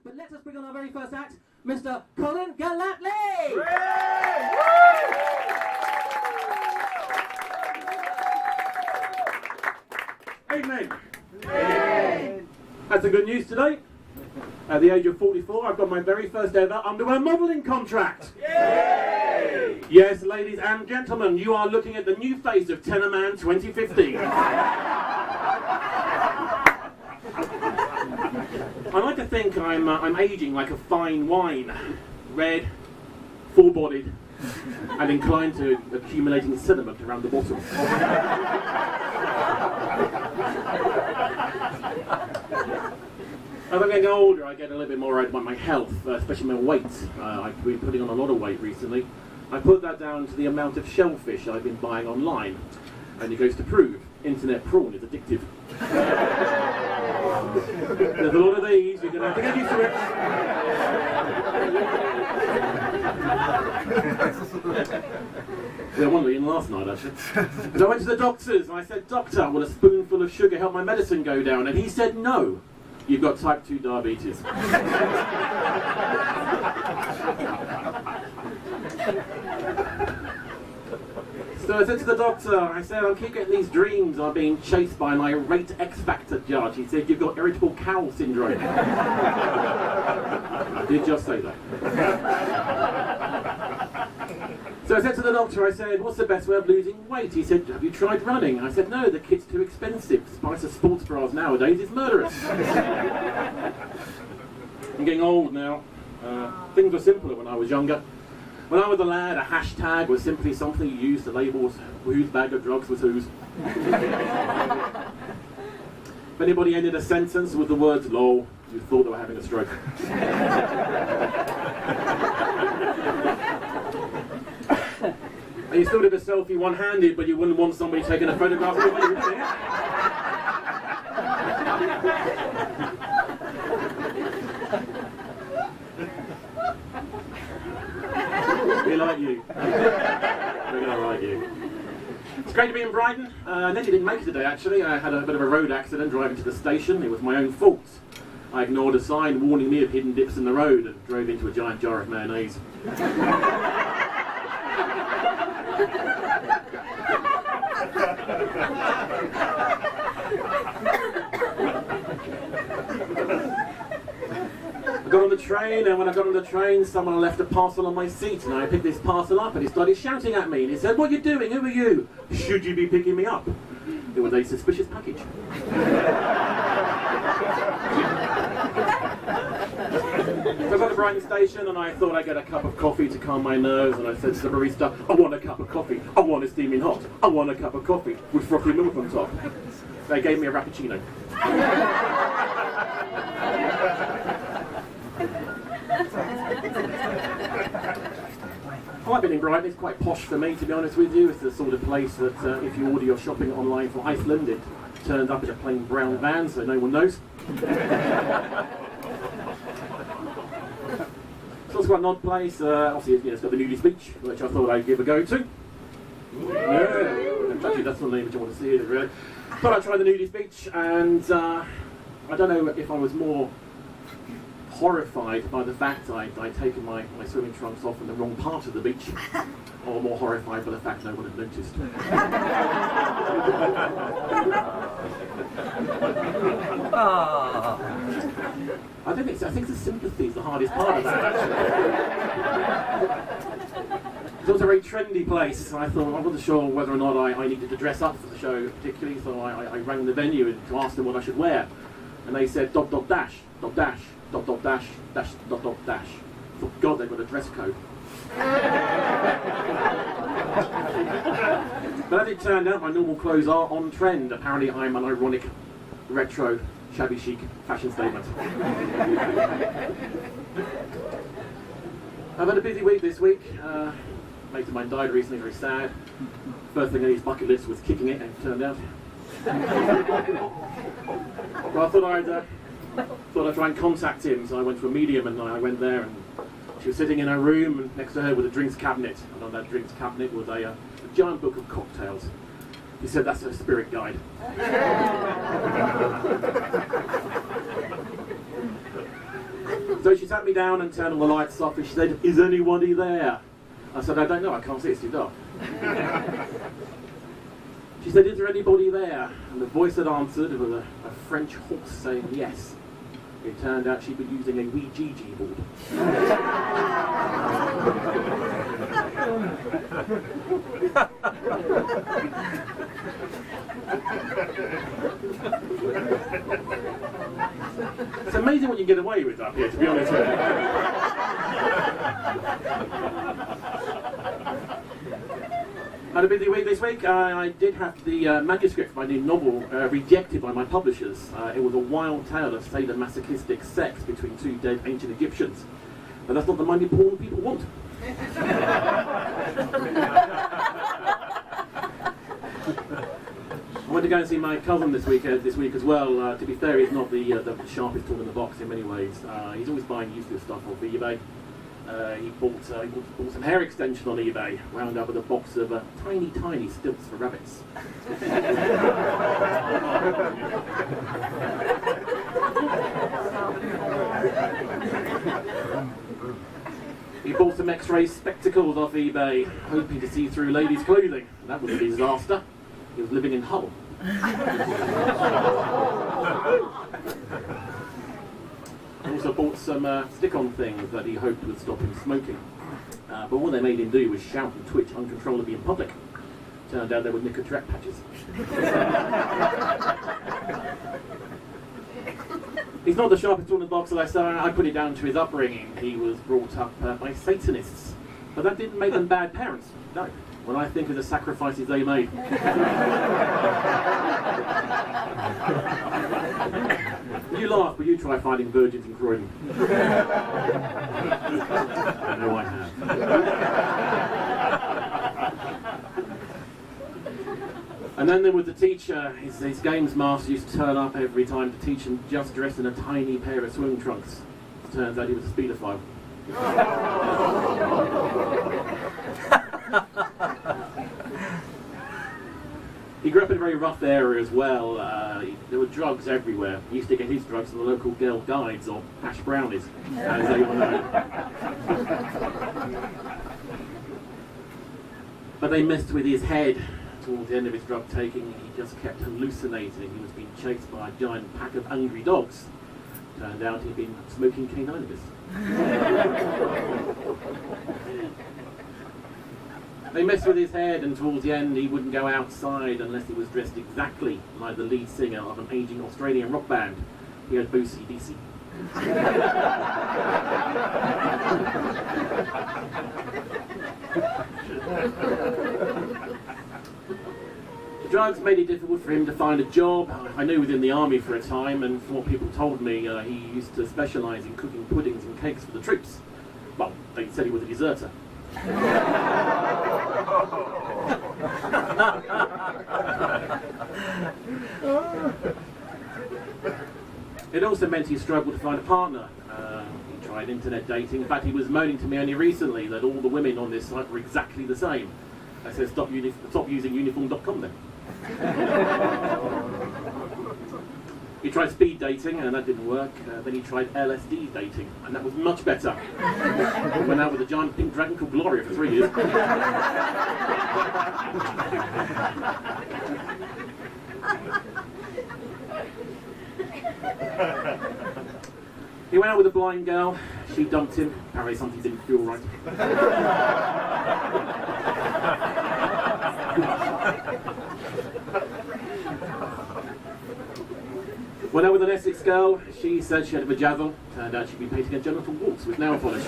But let us bring on our very first act, Mr. Colin Galletly! Evening. Had some good news today. At the age of 44, I've got my very first ever underwear modelling contract. Yay! Yes, ladies and gentlemen, you are looking at the new face of Tenor Man 2015. I like to think I'm aging like a fine wine, red, full-bodied, and inclined to accumulating sediment around the bottom. As I'm getting older, I get a little bit more worried about my health, especially my weight. I've been putting on a lot of weight recently. I put that down to the amount of shellfish I've been buying online, and it goes to prove internet prawn is addictive. There's a lot of these, you're going to have to get used to it. Yeah, one in last night actually. But I went to the doctors and I said, "Doctor, will a spoonful of sugar help my medicine go down?" And he said, "No, you've got type 2 diabetes." So I said to the doctor, I said, "I keep getting these dreams I'm being chased by an irate X-Factor judge." He said, "You've got irritable cow syndrome." I did just say that. So I said to the doctor, I said, "What's the best way of losing weight?" He said, "Have you tried running?" I said, "No, the kit's too expensive. The price of sports bras nowadays is murderous." I'm getting old now. Things were simpler when I was younger. When I was a lad, a hashtag was simply something you used to label whose bag of drugs was whose. If anybody ended a sentence with the words "lol," you thought they were having a stroke. And you still did a selfie one-handed, but you wouldn't want somebody taking a photograph of you while you were doing it. We like you. We're going to like you. It's great to be in Brighton. Nearly didn't make it today, actually. I had a bit of a road accident driving to the station. It was my own fault. I ignored a sign warning me of hidden dips in the road and drove into a giant jar of mayonnaise. I got on the train, and when I got on the train, someone left a parcel on my seat, and I picked this parcel up, and he started shouting at me, and he said, "What are you doing? Who are you? Should you be picking me up?" It was a suspicious package. So I got to Brighton station, and I thought I'd get a cup of coffee to calm my nerves, and I said to the barista, "I want a cup of coffee. I want it steaming hot. I want a cup of coffee with frothy milk on top." They gave me a Rappuccino. I like being in Brighton. It's quite posh for me, to be honest with you. It's the sort of place that if you order your shopping online from Iceland, it turns up in a plain brown van, so no one knows. So it's quite an odd place. Obviously, it's got the nudist beach, which I thought I'd give a go to. Yeah. Actually, that's not the name which I want to see, is it, really? Thought I'd try the nudist beach, and I don't know if I was more horrified by the fact I'd taken my swimming trunks off in the wrong part of the beach, or more horrified by the fact no one had noticed. I think the sympathy is the hardest part of that, actually. It was a very trendy place, and I thought I wasn't sure whether or not I needed to dress up for the show particularly, so I rang the venue to ask them what I should wear. And they said, ... dash, ... dash, ... dash, ... dash, ... dash. I thought, God, they've got a dress code. But as it turned out, my normal clothes are on trend. Apparently I'm an ironic, retro, shabby chic fashion statement. I've had a busy week this week. A mate of mine died recently, very sad. First thing on his bucket list was kicking it, and it turned out. Well, I thought I'd try and contact him, so I went to a medium, and I went there, and she was sitting in her room, and next to her was a drinks cabinet, and on that drinks cabinet was a giant book of cocktails. He said that's her spirit guide. So she sat me down and turned all the lights off and she said, "Is anybody there?" I said, "I don't know, I can't see, it's too dark." She said, "Is there anybody there?" And the voice had answered with a French horse saying yes. It turned out she'd been using a Ouija board. It's amazing what you can get away with up here, to be honest with you. Had a busy week this week. I did have the manuscript for my new novel rejected by my publishers. It was a wild tale of sadomasochistic sex between two dead ancient Egyptians. But that's not the money porn people want. I went to go and see my cousin this week as well. To be fair, he's not the sharpest tool in the box in many ways. He's always buying useless stuff off eBay. He bought some hair extension on eBay, wound up with a box of tiny stilts for rabbits. He bought some X-ray spectacles off eBay, hoping to see through ladies' clothing. That was a disaster. He was living in Hull. I also bought some stick-on things that he hoped would stop him smoking. But what they made him do was shout and twitch uncontrollably in public. Turned out they were Nicotrep patches. He's not the sharpest tool in the box, as I said. I put it down to his upbringing. He was brought up by Satanists. But that didn't make them bad parents. No. When I think of the sacrifices they made. You laugh, but you try finding virgins in Croydon. I know I have. And then there was the teacher. His games master used to turn up every time to teach him, just dressed in a tiny pair of swim trunks. Turns out he was a paedophile. He grew up in a very rough area as well. There were drugs everywhere. He used to get his drugs from the local Girl Guides or hash brownies, as they all know. But they messed with his head towards the end of his drug taking. He just kept hallucinating. He was being chased by a giant pack of angry dogs. Turned out he'd been smoking caninovis. They messed with his head, and towards the end he wouldn't go outside unless he was dressed exactly like the lead singer of an aging Australian rock band. He had Boosie DC. The drugs made it difficult for him to find a job. I knew he was in the army for a time, and from what people told me, he used to specialise in cooking puddings and cakes for the troops. Well, they said he was a deserter. It also meant he struggled to find a partner. He tried internet dating. In fact, he was moaning to me only recently that all the women on this site were exactly the same. I said, stop using uniform.com then. He tried speed dating, and that didn't work. Then he tried LSD dating, and that was much better. He went out with a giant pink dragon called Gloria for 3 years. He went out with a blind girl. She dumped him. Apparently something didn't feel right. Went out with an Essex girl. She said she had a vajazzle. Turned out she'd been painting her genital warts with nail polish.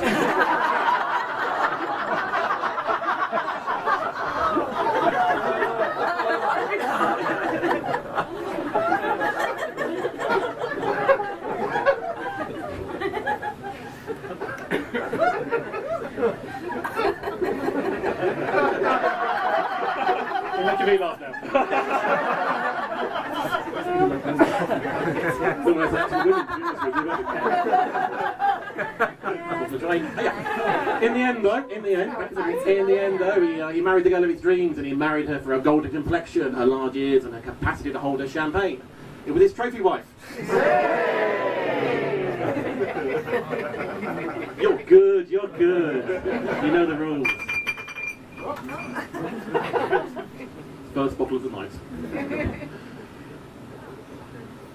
What do you mean laugh now? In the end though, he married the girl of his dreams, and he married her for her golden complexion, her large ears, and her capacity to hold her champagne. It was his trophy wife. You're good, you're good. You know the rules. First bottle of the night.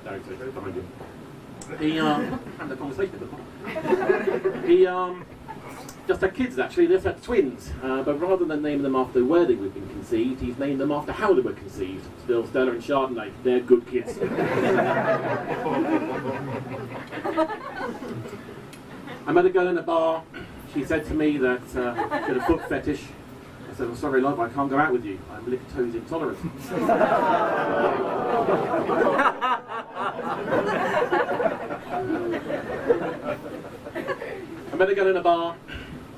No, it's behind you. He had a conversation with them. He just had kids actually, they just had twins, but rather than name them after where they would have been conceived, he's named them after how they were conceived. Still, Stella and Chardonnay, they're good kids. I met a girl in a bar. She said to me that she had a foot fetish. I said, I'm sorry love, I can't go out with you. I'm lactose intolerant. I met a girl in a bar.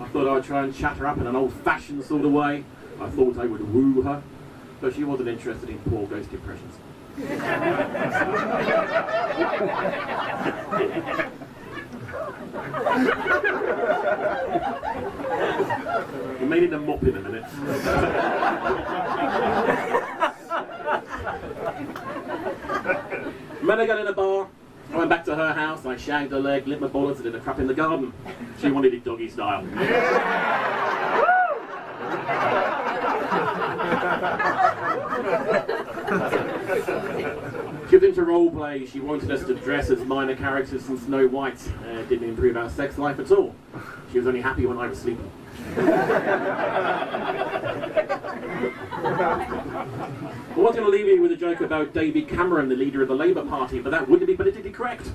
I thought I would try and chat her up in an old-fashioned sort of way. I thought I would woo her, but she wasn't interested in poor ghost impressions. We may need a mop in a minute. Met a girl in a bar. I went back to her house, I shagged her leg, lit my bullets and did a crap in the garden. She wanted it doggy style. She was into role play. She wanted us to dress as minor characters in Snow White. It didn't improve our sex life at all. She was only happy when I was sleeping. I was going to leave you with a joke about David Cameron, the leader of the Labour Party, but that wouldn't be politically correct.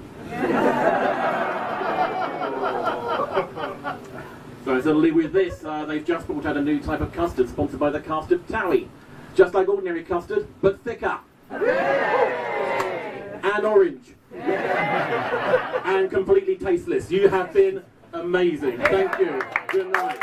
So I'll leave with this. They've just brought out a new type of custard sponsored by the Custard Tally. Just like ordinary custard, but thicker. And orange. And completely tasteless. You have been amazing. Thank you. Good night.